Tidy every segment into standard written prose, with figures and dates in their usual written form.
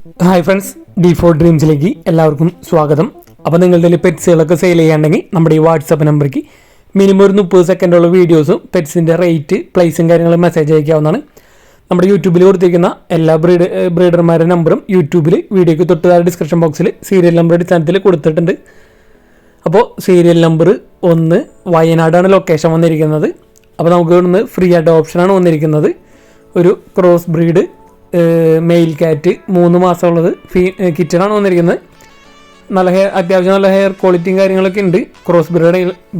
Hi friends, D4 ഡ്രീംസിലേക്ക് എല്ലാവർക്കും സ്വാഗതം. അപ്പോൾ നിങ്ങളുടെ പെറ്റ്സുകളൊക്കെ സെയിൽ ചെയ്യാണ്ടെങ്കിൽ നമ്മുടെ ഈ വാട്സപ്പ് നമ്പർക്ക് മിനിമം ഒരു 30 സെക്കൻഡുള്ള വീഡിയോസും പെറ്റ്സിൻ്റെ റേറ്റ് പ്രൈസും കാര്യങ്ങളും മെസ്സേജ് അയക്കാവുന്നതാണ്. നമ്മുടെ യൂട്യൂബിൽ കൊടുത്തിരിക്കുന്ന എല്ലാ ബ്രീഡർമാരുടെ നമ്പറും യൂട്യൂബിൽ വീഡിയോയ്ക്ക് തൊട്ട് ഡിസ്ക്രിപ്ഷൻ ബോക്സിൽ സീരിയൽ നമ്പർ അടിസ്ഥാനത്തിൽ കൊടുത്തിട്ടുണ്ട്. അപ്പോൾ സീരിയൽ നമ്പർ 1 വയനാടാണ് ലൊക്കേഷൻ വന്നിരിക്കുന്നത്. അപ്പോൾ നമുക്ക് ഇവിടുന്ന് ഫ്രീ അഡോപ്ഷനാണ് വന്നിരിക്കുന്നത്. ഒരു ക്രോസ് ബ്രീഡ് മെയിൽ കാറ്റ് 3 മാസമുള്ളത് കിറ്റനാണ് വന്നിരിക്കുന്നത്. അത്യാവശ്യം നല്ല ഹെയർ ക്വാളിറ്റിയും കാര്യങ്ങളൊക്കെ ഉണ്ട്. ക്രോസ്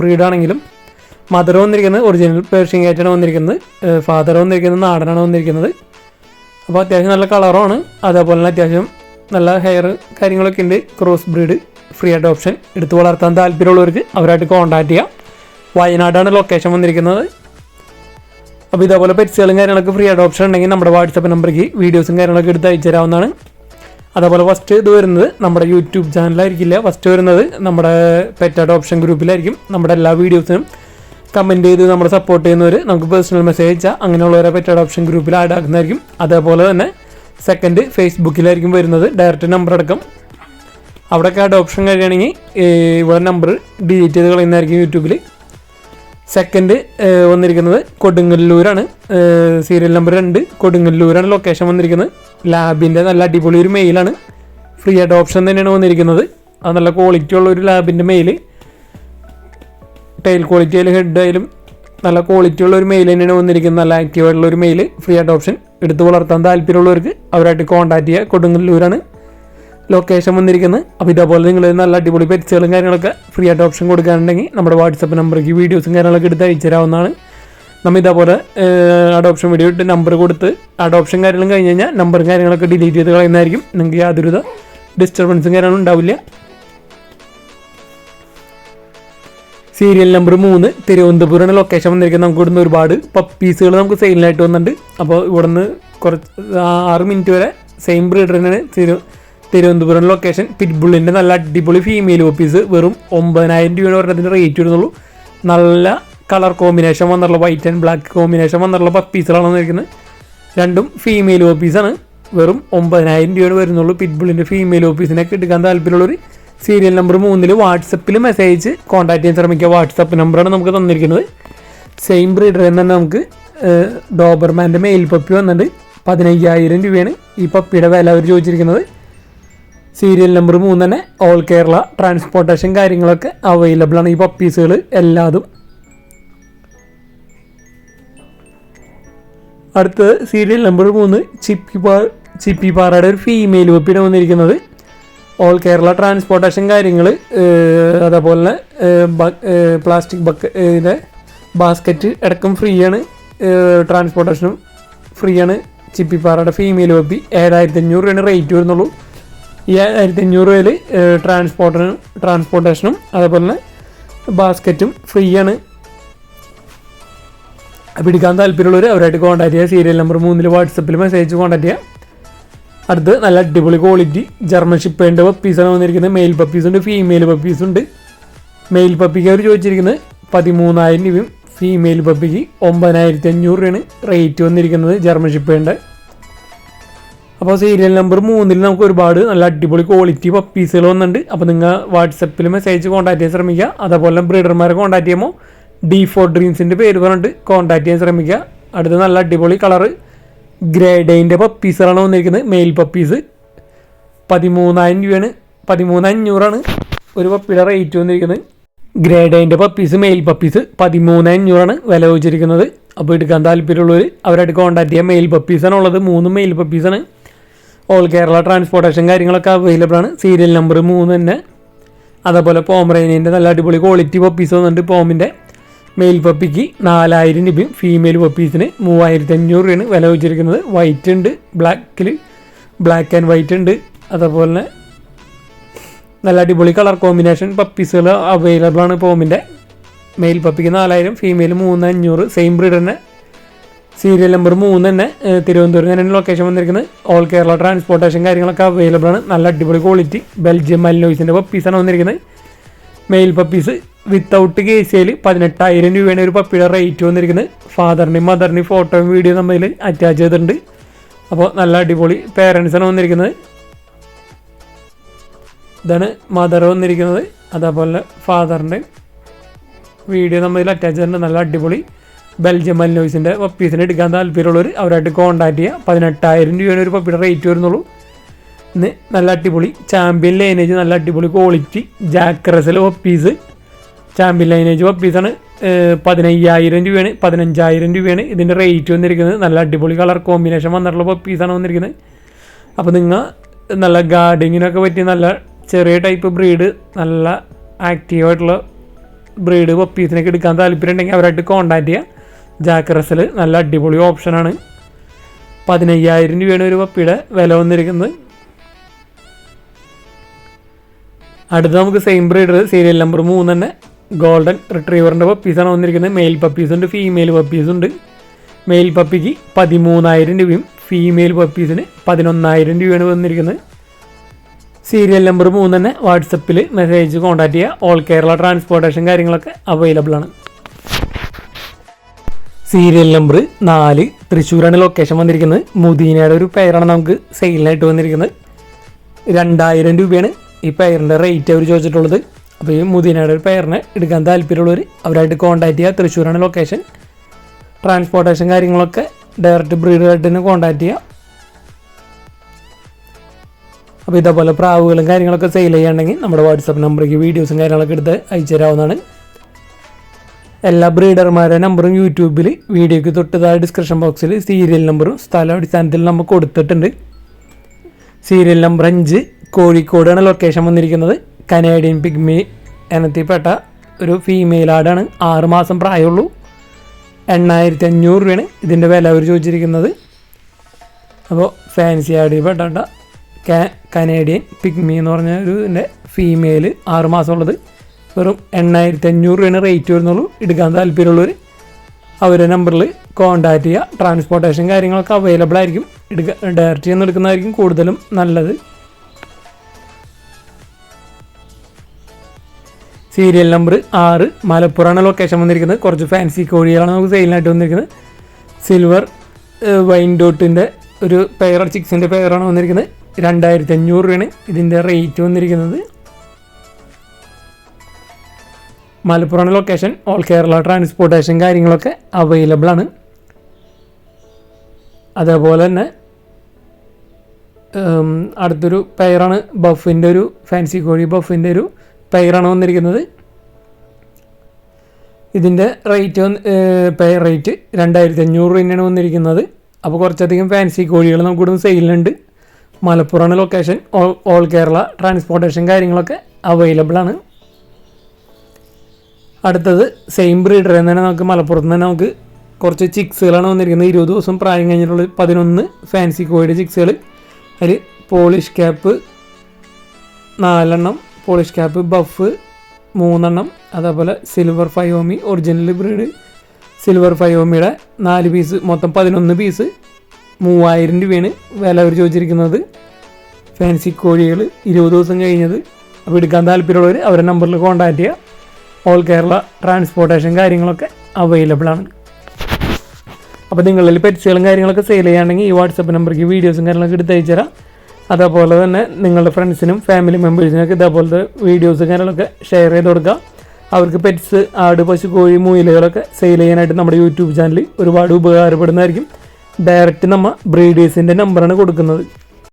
ബ്രീഡാണെങ്കിലും മദർ വന്നിരിക്കുന്നത് ഒറിജിനൽ പേർഷ്യൻ കാറ്റാണ് വന്നിരിക്കുന്നത്. ഫാദർ വന്നിരിക്കുന്നത് നാടനാണ് വന്നിരിക്കുന്നത്. അപ്പോൾ അത്യാവശ്യം നല്ല കളറുമാണ്. അതേപോലെ തന്നെ അത്യാവശ്യം നല്ല ഹെയർ കാര്യങ്ങളൊക്കെ ഉണ്ട്. ക്രോസ് ബ്രീഡ് ഫ്രീ അഡോപ്ഷൻ എടുത്തു വളർത്താൻ താല്പര്യമുള്ളവർക്ക് അവരായിട്ട് കോൺടാക്ട് ചെയ്യാം. വയനാടാണ് ലൊക്കേഷൻ വന്നിരിക്കുന്നത്. അപ്പോൾ ഇതേപോലെ പെറ്റ്സുകളും കാര്യങ്ങളൊക്കെ ഫ്രീ അഡോപ്ഷൻ ഉണ്ടെങ്കിൽ നമ്മുടെ വാട്സപ്പ് നമ്പർക്ക് വീഡിയോസും കാര്യങ്ങളൊക്കെ എടുത്ത് അയച്ചു തരാവുന്നതാണ്. അതേപോലെ ഫസ്റ്റ് ഇത് വരുന്നത് നമ്മുടെ യൂട്യൂബ് ചാനലായിരിക്കില്ല. ഫസ്റ്റ് വരുന്നത് നമ്മുടെ പെറ്റ് അഡോപ്ഷൻ ഗ്രൂപ്പിലായിരിക്കും. നമ്മുടെ എല്ലാ വീഡിയോസിനും കമൻറ്റ് ചെയ്ത് നമ്മുടെ സപ്പോർട്ട് ചെയ്യുന്നവർ നമുക്ക് പേഴ്സണൽ മെസ്സേജ് അയച്ചാൽ അങ്ങനെയുള്ളവരെ പെറ്റ് അഡോപ്ഷൻ ഗ്രൂപ്പിൽ ആഡ് ആക്കുന്നതായിരിക്കും. അതേപോലെ തന്നെ സെക്കൻഡ് ഫേസ്ബുക്കിലായിരിക്കും വരുന്നത്. ഡയറക്റ്റ് നമ്പർ അടക്കം അവിടെയൊക്കെ അഡോപ്ഷൻ കഴിയുകയാണെങ്കിൽ ഇവിടെ നമ്പർ ഡിലീറ്റ് ചെയ്ത് കളയുന്നതായിരിക്കും യൂട്യൂബിൽ. സെക്കൻഡ് വന്നിരിക്കുന്നത് കൊടുങ്ങല്ലൂരാണ്. സീരിയൽ നമ്പർ 2 കൊടുങ്ങല്ലൂരാണ് ലൊക്കേഷൻ വന്നിരിക്കുന്നത്. ലാബിൻ്റെ നല്ല അടിപൊളി ഒരു മെയിലാണ്. ഫ്രീ അഡോപ്ഷൻ തന്നെയാണ് വന്നിരിക്കുന്നത്. അത് നല്ല ക്വാളിറ്റി ഉള്ള ഒരു ലാബിൻ്റെ മെയിൽ. ടൈൽ ക്വാളിറ്റി ആയാലും ഹെഡ് ആയാലും നല്ല ക്വാളിറ്റി ഉള്ള ഒരു മെയിൽ തന്നെയാണ് വന്നിരിക്കുന്നത്. നല്ല ആക്റ്റീവായിട്ടുള്ള ഒരു മെയിൽ. ഫ്രീ അഡോപ്ഷൻ എടുത്ത് വളർത്താൻ താല്പര്യമുള്ളവർക്ക് അവരായിട്ട് കോൺടാക്ട് ചെയ്യുക. കൊടുങ്ങല്ലൂരാണ് ലൊക്കേഷൻ വന്നിരിക്കുന്നത്. അപ്പോൾ ഇതേപോലെ നിങ്ങൾ നല്ല അടിപൊളി പെറ്റ്സുകളും കാര്യങ്ങളൊക്കെ ഫ്രീ അഡോപ്ഷൻ കൊടുക്കാനുണ്ടെങ്കിൽ നമ്മുടെ വാട്സപ്പ് നമ്പർക്ക് വീഡിയോസും കാര്യങ്ങളൊക്കെ എടുത്ത് അയച്ചു തരാവുന്നതാണ്. നമ്മൾ ഇതേപോലെ അഡോപ്ഷൻ വീഡിയോ ഇട്ട് നമ്പർ കൊടുത്ത് അഡോപ്ഷൻ കാര്യങ്ങളും കഴിഞ്ഞ് കഴിഞ്ഞാൽ നമ്പറും കാര്യങ്ങളൊക്കെ ഡിലീറ്റ് ചെയ്ത് കളയുന്നതായിരിക്കും. നിങ്ങൾക്ക് യാതൊരുവിധ ഡിസ്റ്റർബൻസും കാര്യങ്ങളും ഉണ്ടാവില്ല. സീരിയൽ നമ്പർ 3 തിരുവനന്തപുരമാണ് ലൊക്കേഷൻ വന്നിരിക്കുന്നത്. നമുക്ക് ഇവിടുന്ന് ഒരുപാട് പപ്പീസുകൾ നമുക്ക് സെയിലിനായിട്ട് വന്നിട്ടുണ്ട്. അപ്പോൾ ഇവിടുന്ന് കുറച്ച് 6 മിനിറ്റ് വരെ സെയിം ബ്രീഡർ തന്നെയാണ് തിരുവനന്തപുരം ലൊക്കേഷൻ. പിറ്റ്ബുള്ളിൻ്റെ നല്ല അടിപൊളി ഫീമെയിൽ പപ്പീസ് വെറും 9,000 രൂപയാണ് പറഞ്ഞതിൻ്റെ റേറ്റ് വരുന്നുള്ളൂ. നല്ല കളർ കോമ്പിനേഷൻ വന്നിട്ടുള്ള വൈറ്റ് ആൻഡ് ബ്ലാക്ക് കോമ്പിനേഷൻ വന്നിട്ടുള്ള പപ്പീസുകളാണ് വന്നിരിക്കുന്നത്. രണ്ടും ഫീമെയിൽ പപ്പീസാണ്. വെറും 9,000 രൂപയാണ് വരുന്നുള്ളൂ. പിറ്റ്ബുള്ളിൻ്റെ ഫീമെയിൽ പപ്പീസിനൊക്കെ എടുക്കാൻ താല്പര്യമുള്ളൊരു സീരിയൽ നമ്പർ 3 വാട്സപ്പിൽ മെസ്സേജ് കോൺടാക്ട് ചെയ്യാൻ ശ്രമിക്കുക. വാട്സപ്പ് നമ്പറാണ് നമുക്ക് തന്നിരിക്കുന്നത്. സെയിം ബ്രീഡർ തന്നെ നമുക്ക് ഡോബർമാൻ്റെ മെയിൽ പപ്പി വന്നിട്ട് 15,000 രൂപയാണ് ഈ പപ്പിയുടെ വില അവർ ചോദിച്ചിരിക്കുന്നത്. സീരിയൽ നമ്പർ 3 തന്നെ ഓൾ കേരള ട്രാൻസ്പോർട്ടേഷൻ കാര്യങ്ങളൊക്കെ അവൈലബിൾ ആണ് ഈ പപ്പീസുകൾ എല്ലാതും. അടുത്തത് സീരിയൽ നമ്പർ 3 ചിപ്പിപ്പാറയുടെ ഒരു ഫീമെയിൽ പപ്പിയാണ് വന്നിരിക്കുന്നത്. ഓൾ കേരള ട്രാൻസ്പോർട്ടേഷൻ കാര്യങ്ങൾ അതേപോലെ പ്ലാസ്റ്റിക് ഇതിൻ്റെ ബാസ്ക്കറ്റ് അടക്കം ഫ്രീ ആണ്. ട്രാൻസ്പോർട്ടേഷനും ഫ്രീ ആണ്. ചിപ്പിപ്പാറയുടെ ഫീമെയിൽ പപ്പി 7,500 രൂപയാണ് റേറ്റ് വരുന്നുള്ളൂ. ഈ 1,500 രൂപയിൽ ട്രാൻസ്പോർട്ടേഷനും അതേപോലെ തന്നെ ബാസ്ക്കറ്റും ഫ്രീ ആണ്. പിടിക്കാൻ താല്പര്യമുള്ളവർ അവരായിട്ട് കോൺടാക്ട് ചെയ്യുക. സീരിയൽ നമ്പർ 3 വാട്സപ്പിൽ മെസ്സേജ് കോൺടാക്ട് ചെയ്യുക. അടുത്ത് നല്ല അടിപൊളി ക്വാളിറ്റി ജർമ്മൻ ഷിപ്പേൻ്റെ പപ്പീസാണ് വന്നിരിക്കുന്നത്. മെയിൽ പപ്പീസുണ്ട്, ഫീമെയിൽ പപ്പീസുണ്ട്. മെയിൽ പപ്പിക്ക് അവർ ചോദിച്ചിരിക്കുന്നത് 13,000 രൂപയും ഫീമെയിൽ പപ്പിക്ക് 9,500 രൂപയാണ് റേറ്റ് വന്നിരിക്കുന്നത് ജർമ്മൻ ഷിപ്പേൻ്റെ. അപ്പോൾ സീരിയൽ നമ്പർ 3 നമുക്ക് ഒരുപാട് നല്ല അടിപൊളി ക്വാളിറ്റി പപ്പീസുകൾ വന്നിട്ടുണ്ട്. അപ്പോൾ നിങ്ങൾ വാട്സപ്പിൽ മെസ്സേജ് കോൺടാക്ട് ചെയ്യാൻ ശ്രമിക്കുക. അതേപോലെ ബ്രീഡർമാരെ കോൺടാക്ട് ചെയ്യുമ്പോൾ D4 ഡ്രീംസിൻ്റെ പേര് പറഞ്ഞിട്ട് കോൺടാക്ട് ചെയ്യാൻ ശ്രമിക്കുക. അടുത്ത് നല്ല അടിപൊളി കളറ് ഗ്രേഡൈൻ്റെ പപ്പീസുകളാണ് വന്നിരിക്കുന്നത്. മെയിൽ പപ്പീസ് 13,000 രൂപയാണ് 13,500 ഒരു പപ്പിയുടെ റേറ്റ് വന്നിരിക്കുന്നത്. ഗ്രേഡൈൻ്റെ പപ്പീസ് മെയിൽ പപ്പീസ് 13,500 വില ചോദിച്ചിരിക്കുന്നത്. അപ്പോൾ എടുക്കാൻ താല്പര്യമുള്ളവർ അവരായിട്ട് കോൺടാക്ട് ചെയ്യാം. മെയിൽ പപ്പീസാണ് ഉള്ളത്. 3 മെയിൽ പപ്പീസാണ്. ഓൾ കേരള ട്രാൻസ്പോർട്ടേഷൻ കാര്യങ്ങളൊക്കെ അവൈലബിൾ ആണ്. സീരിയൽ നമ്പർ 3 തന്നെ. അതേപോലെ പോമറേനിയൻ്റെ നല്ല അടിപൊളി ക്വാളിറ്റി പപ്പീസ് വന്നിട്ട് പോമിൻ്റെ മെയിൽ പപ്പിക്ക് 4,000 രൂപയും ഫീമെയിൽ പപ്പീസിന് 3,500 രൂപയാണ് വില വെച്ചിരിക്കുന്നത്. വൈറ്റ് ഉണ്ട്, ബ്ലാക്ക് ആൻഡ് വൈറ്റ് ഉണ്ട്. അതേപോലെ തന്നെ നല്ല അടിപൊളി കളർ കോമ്പിനേഷൻ പപ്പീസുകൾ അവൈലബിൾ ആണ്. പോമിൻ്റെ മെയിൽ പപ്പിക്ക് 4,000, ഫീമെയിൽ 3,500. സെയിം ബ്രീഡ് തന്നെ. സീരിയൽ നമ്പർ 3 തന്നെ തിരുവനന്തപുരം തന്നെയാണ് ലൊക്കേഷൻ വന്നിരിക്കുന്നത്. ഓൾ കേരള ട്രാൻസ്പോർട്ടേഷൻ കാര്യങ്ങളൊക്കെ അവൈലബിൾ ആണ്. നല്ല അടിപൊളി ക്വാളിറ്റി ബെൽജിയം മൽനോയ്സിൻ്റെ പപ്പീസാണ് വന്നിരിക്കുന്നത്. മെയിൽ പപ്പീസ് വിത്തൗട്ട് കേസിൽ 18,000 രൂപയാണ് ഒരു പപ്പിയുടെ റേറ്റ് വന്നിരിക്കുന്നത്. ഫാദറിൻ്റെയും മദറിൻ്റെയും ഫോട്ടോയും വീഡിയോ നമ്മൾ അറ്റാച്ച് ചെയ്തിട്ടുണ്ട്. അപ്പോൾ നല്ല അടിപൊളി പേരൻസാണ് വന്നിരിക്കുന്നത്. ഇതാണ് മദർ വന്നിരിക്കുന്നത്. അതേപോലെ ഫാദറിൻ്റെ വീഡിയോ നമ്മൾ ഇതിൽ അറ്റാച്ച് ചെയ്തിട്ടുണ്ട്. നല്ല അടിപൊളി ബെൽജിയം മൽനോയ്സിൻ്റെ പപ്പീസിന് എടുക്കാൻ താല്പര്യമുള്ളവർ അവരായിട്ട് കോൺടാക്ട് ചെയ്യുക. 18,000 രൂപയാണ് ഒരു പപ്പിയുടെ റേറ്റ് വരുന്നുള്ളൂ. ഇന്ന് നല്ല അടിപൊളി ചാമ്പ്യൻ ലൈനേജ്, നല്ല അടിപൊളി quality Jack Russell puppies, champion lineage പപ്പീസാണ്. 15,000 രൂപയാണ്, 15,000 രൂപയാണ് ഇതിൻ്റെ റേറ്റ് വന്നിരിക്കുന്നത്. നല്ല അടിപൊളി കളർ കോമ്പിനേഷൻ വന്നിട്ടുള്ള പപ്പീസാണ് വന്നിരിക്കുന്നത്. അപ്പോൾ നിങ്ങൾ നല്ല ഗാർഡിങ്ങിനൊക്കെ പറ്റിയ നല്ല ചെറിയ ടൈപ്പ് ബ്രീഡ്, നല്ല ആക്റ്റീവായിട്ടുള്ള ബ്രീഡ് പപ്പീസിനൊക്കെ എടുക്കാൻ താല്പര്യം ഉണ്ടെങ്കിൽ അവരായിട്ട് കോൺടാക്ട് ചെയ്യുക. ജാക്ക് റസൽ നല്ല അടിപൊളി ഓപ്ഷനാണ്. 15,000 രൂപയാണ് ഒരു പപ്പിയുടെ വില വന്നിരിക്കുന്നത്. അടുത്ത നമുക്ക് സെയിം ബ്രീഡർ സീരിയൽ നമ്പർ 3 തന്നെ ഗോൾഡൻ റിട്രീവറിൻ്റെ പപ്പീസാണ് വന്നിരിക്കുന്നത്. മെയിൽ പപ്പീസുണ്ട്, ഫീമെയിൽ പപ്പീസുണ്ട്. മെയിൽ പപ്പിക്ക് 13,000 രൂപയും ഫീമെയിൽ പപ്പീസിന് 11,000 രൂപയാണ് വന്നിരിക്കുന്നത്. സീരിയൽ നമ്പർ 3 തന്നെ വാട്സപ്പിൽ മെസ്സേജ് കോൺടാക്ട് ചെയ്യുക. ഓൾ കേരള ട്രാൻസ്പോർട്ടേഷൻ കാര്യങ്ങളൊക്കെ അവൈലബിൾ ആണ്. സീരിയൽ നമ്പർ 4 തൃശ്ശൂരാണ് ലൊക്കേഷൻ വന്നിരിക്കുന്നത്. മുദീനയുടെ ഒരു പെയറാണ് നമുക്ക് സെയിലിനായിട്ട് വന്നിരിക്കുന്നത്. 2,000 രൂപയാണ് ഈ പെയറിൻ്റെ റേറ്റ് അവർ ചോദിച്ചിട്ടുള്ളത്. അപ്പോൾ ഈ മുദീനയുടെ ഒരു പെയറിനെ എടുക്കാൻ താല്പര്യമുള്ളവർ അവരായിട്ട് കോൺടാക്ട് ചെയ്യുക. തൃശ്ശൂരാണ് ലൊക്കേഷൻ. ട്രാൻസ്പോർട്ടേഷൻ കാര്യങ്ങളൊക്കെ ഡയറക്റ്റ് ബ്രീഡറായിട്ട് തന്നെ കോൺടാക്ട് ചെയ്യുക. അപ്പോൾ ഇതേപോലെ പ്രാവുകളും കാര്യങ്ങളൊക്കെ സെയിൽ ചെയ്യുകയാണെങ്കിൽ നമ്മുടെ വാട്സപ്പ് നമ്പറേക്ക് വീഡിയോസും കാര്യങ്ങളൊക്കെ എടുത്ത് അയച്ചു തരാവുന്നതാണ്. എല്ലാ ബ്രീഡർമാരുടെ നമ്പറും യൂട്യൂബിൽ വീഡിയോയ്ക്ക് തൊട്ടതായ ഡിസ്ക്രിപ്ഷൻ ബോക്സിൽ സീരിയൽ നമ്പറും സ്ഥല അടിസ്ഥാനത്തിൽ നമ്മൾ കൊടുത്തിട്ടുണ്ട്. സീരിയൽ നമ്പർ 5 കോഴിക്കോടാണ് ലൊക്കേഷൻ വന്നിരിക്കുന്നത്. കനേഡിയൻ പിഗ്മി ഇനത്തിൽപ്പെട്ട ഒരു ഫീമെയിൽ ആടാണ്. 6 മാസം പ്രായമുള്ളൂ. 8,500 രൂപയാണ് ഇതിൻ്റെ വില അവർ ചോദിച്ചിരിക്കുന്നത്. അപ്പോൾ ഫാൻസി ആടിൽ പെട്ട കനേഡിയൻ പിഗ്മി എന്ന് പറഞ്ഞ ഒരു ഇതിൻ്റെ ഫീമെയിൽ 6 മാസമുള്ളത് വെറും 8,500 രൂപയാണ് റേറ്റ് വരുന്നുള്ളൂ. എടുക്കാൻ താല്പര്യമുള്ളവർ അവരുടെ നമ്പറിൽ കോൺടാക്ട് ചെയ്യുക. ട്രാൻസ്പോർട്ടേഷൻ കാര്യങ്ങളൊക്കെ അവൈലബിൾ ആയിരിക്കും. ഡയറക്റ്റ് ചെയ്യുന്ന എടുക്കുന്നതായിരിക്കും കൂടുതലും നല്ലത്. സീരിയൽ നമ്പർ 6 മലപ്പുറമാണ് ലൊക്കേഷൻ വന്നിരിക്കുന്നത്. കുറച്ച് ഫാൻസി കോഴികളാണ് നമുക്ക് സെയിലിനായിട്ട് വന്നിരിക്കുന്നത്. സിൽവർ വൈൻ ഡോട്ടിൻ്റെ ഒരു പെയർ ചിക്സിൻ്റെ പെയറാണ് വന്നിരിക്കുന്നത്. 2,500 രൂപയാണ് ഇതിൻ്റെ റേറ്റ് വന്നിരിക്കുന്നത്. Malappuram location. All Kerala transportation കാര്യങ്ങളൊക്കെ അവൈലബിൾ ആണ്. അതേപോലെ തന്നെ അടുത്തൊരു പെയറാണ് ബഫിൻ്റെ ഒരു ഫാൻസി കോഴി ബഫിൻ്റെ ഒരു പെയറാണ് വന്നിരിക്കുന്നത്. ഇതിൻ്റെ റേറ്റ് പെയർ റേറ്റ് 2,500 തന്നെയാണ് വന്നിരിക്കുന്നത്. അപ്പോൾ കുറച്ചധികം ഫാൻസി കോഴികൾ നമുക്ക് ഇവിടെ സെയിലുണ്ട്. മലപ്പുറമാണ് ലൊക്കേഷൻ. ഓൾ കേരള ട്രാൻസ്പോർട്ടേഷൻ കാര്യങ്ങളൊക്കെ അവൈലബിൾ ആണ്. അടുത്തത് സെയിം ബ്രീഡർ തന്നെ നമുക്ക് മലപ്പുറത്ത് തന്നെ നമുക്ക് കുറച്ച് ചിക്സുകളാണ് വന്നിരിക്കുന്നത്. 20 ദിവസം പ്രായം കഴിഞ്ഞിട്ടുള്ള 11 ഫാൻസി കോഴിയുടെ ചിക്സുകൾ. അതിൽ പോളിഷ് ക്യാപ്പ് 4 എണ്ണം, പോളിഷ് ക്യാപ്പ് ബഫ് 3 എണ്ണം, അതേപോലെ silver Fayoumi original breed silver ഫയോമിയുടെ 4 പീസ്, മൊത്തം 11 പീസ് 3,000 രൂപയാണ് വില അവർ ചോദിച്ചിരിക്കുന്നത്. ഫാൻസി കോഴികൾ 20 ദിവസം കഴിഞ്ഞത്. അപ്പോൾ എടുക്കാൻ താല്പര്യമുള്ളവർ അവരുടെ നമ്പറിൽ കോൺടാക്ട് ചെയ്യുക. ഓൾ കേരള ട്രാൻസ്പോർട്ടേഷൻ കാര്യങ്ങളൊക്കെ അവൈലബിൾ ആണ്. അപ്പോൾ നിങ്ങളിൽ പെറ്റ്സുകളും കാര്യങ്ങളൊക്കെ സെയിൽ ചെയ്യുകയാണെങ്കിൽ ഈ വാട്സപ്പ് നമ്പർക്ക് വീഡിയോസും കാര്യങ്ങളൊക്കെ എടുത്ത് അയച്ചു തരാം. അതേപോലെ തന്നെ നിങ്ങളുടെ ഫ്രണ്ട്സിനും ഫാമിലി മെമ്പേഴ്സിനൊക്കെ ഇതേപോലത്തെ വീഡിയോസും കാര്യങ്ങളൊക്കെ ഷെയർ ചെയ്ത് കൊടുക്കുക. അവർക്ക് പെറ്റ്സ്, ആട്, പശു, കോഴി, മുയലുകളൊക്കെ സെയിൽ ചെയ്യാനായിട്ട് നമ്മുടെ യൂട്യൂബ് ചാനൽ ഒരുപാട് ഉപകാരപ്പെടുന്നതായിരിക്കും. ഡയറക്റ്റ് നമ്മൾ ബ്രീഡേഴ്സിൻ്റെ നമ്പറാണ് കൊടുക്കുന്നത്.